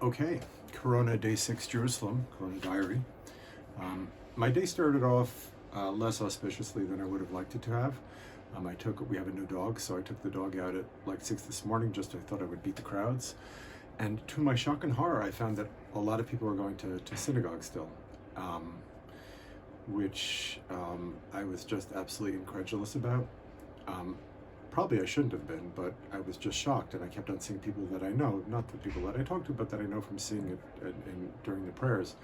Okay, Corona Day 6 Jerusalem, Corona Diary. My day started off less auspiciously than I would have liked it to have. We have a new dog, so I took the dog out at like 6 this morning, I thought I would beat the crowds. And to my shock and horror, I found that a lot of people were going to synagogue still, which I was just absolutely incredulous about. Probably I shouldn't have been, but I was just shocked, and I kept on seeing people that I know, not the people that I talk to, but that I know from seeing it during the prayers.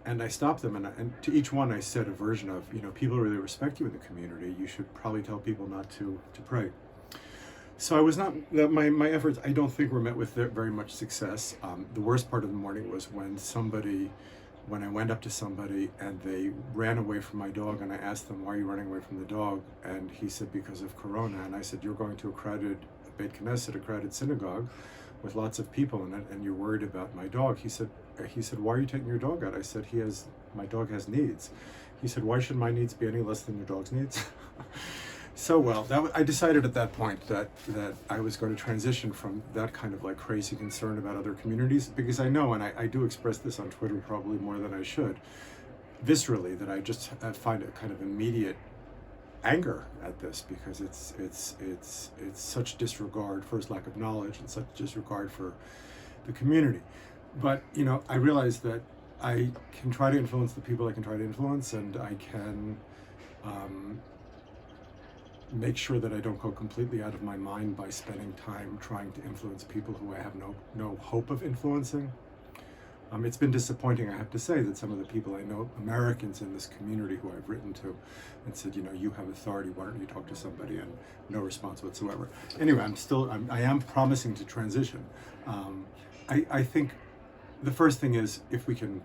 And I stopped them, and to each one I said a version of, people really respect you in the community. You should probably tell people not to pray. So I was not, my efforts, I don't think, were met with very much success. The worst part of the morning was when I went up to somebody and they ran away from my dog, and I asked them, why are you running away from the dog? And he said, because of Corona. And I said, you're going to a Beit Knesset, a crowded synagogue with lots of people in it, and you're worried about my dog. He said, why are you taking your dog out? I said, my dog has needs. He said, why should my needs be any less than your dog's needs? So, I decided at that point that I was going to transition from that kind of like crazy concern about other communities, because I know, and I do express this on Twitter probably more than I should, viscerally, that I just find a kind of immediate anger at this, because it's such disregard, first lack of knowledge, and such disregard for the community. But I realize that I can try to influence the people I can try to influence, and I can make sure that I don't go completely out of my mind by spending time trying to influence people who I have no hope of influencing. It's been disappointing, I have to say, that some of the people I know, Americans in this community who I've written to and said, you have authority, why don't you talk to somebody, and no response whatsoever. Anyway, I am promising to transition. I think the first thing is, if we can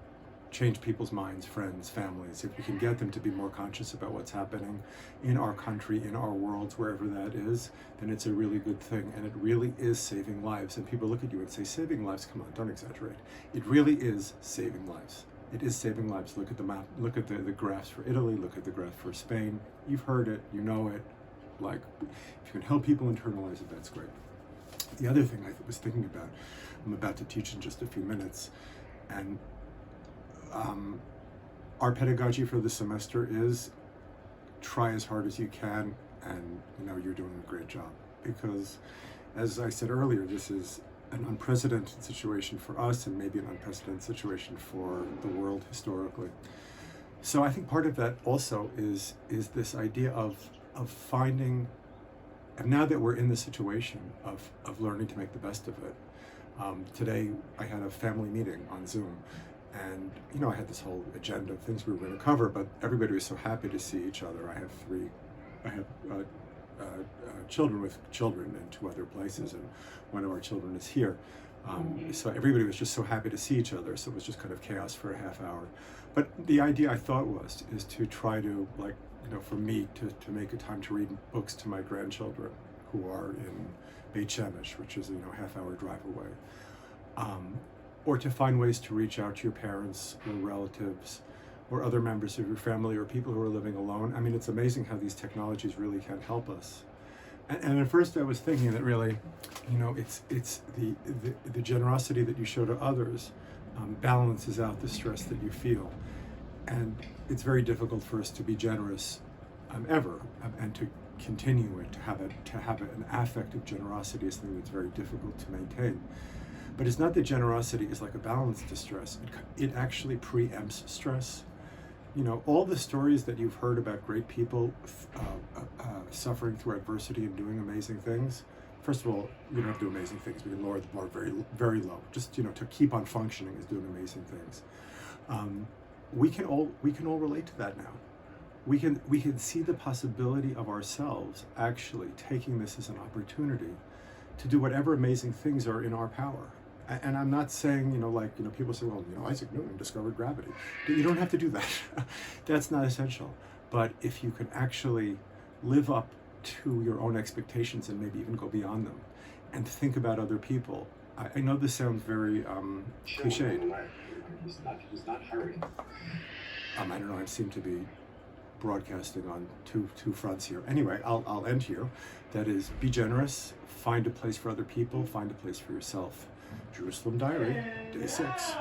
change people's minds, friends, families, if we can get them to be more conscious about what's happening in our country, in our worlds, wherever that is, then it's a really good thing. And it really is saving lives. And people look at you and say, saving lives? Come on, don't exaggerate. It really is saving lives. It is saving lives. Look at the map, look at the graphs for Italy, look at the graph for Spain. You've heard it, you know it. Like, if you can help people internalize it, that's great. The other thing I was thinking about, I'm about to teach in just a few minutes, and our pedagogy for the semester is try as hard as you can, and you're doing a great job, because, as I said earlier, this is an unprecedented situation for us, and maybe an unprecedented situation for the world historically. So I think part of that also is this idea of finding, and now that we're in the situation of learning to make the best of it. Today I had a family meeting on Zoom, and I had this whole agenda of things we were going to cover, but everybody was so happy to see each other. I have children with children in 2 other places, and one of our children is here. So everybody was just so happy to see each other, so it was just kind of chaos for a half hour. But the idea, I thought, is to try to, for me, to make a time to read books to my grandchildren who are in Beit Shemesh, which is a half-hour drive away. Or to find ways to reach out to your parents or relatives or other members of your family or people who are living alone. I mean, it's amazing how these technologies really can help us. And at first I was thinking that really, it's the generosity that you show to others balances out the stress that you feel. And it's very difficult for us to be generous ever, and to continue it, to have an affect of generosity is something that's very difficult to maintain. But it's not that generosity is like a balance to stress. It actually preempts stress. All the stories that you've heard about great people suffering through adversity and doing amazing things. First of all, you don't have to do amazing things. We can lower the bar very, very low. Just to keep on functioning is doing amazing things. We can all relate to that now. We can see the possibility of ourselves actually taking this as an opportunity to do whatever amazing things are in our power. And I'm not saying, people say, well, Isaac Newton discovered gravity. You don't have to do that. That's not essential. But if you can actually live up to your own expectations and maybe even go beyond them and think about other people. I know this sounds very cliched. He's not hurrying. I don't know, I seem to be broadcasting on two fronts here. Anyway, I'll end here. That is, be generous, find a place for other people, find a place for yourself. Jerusalem Diary, Day 6.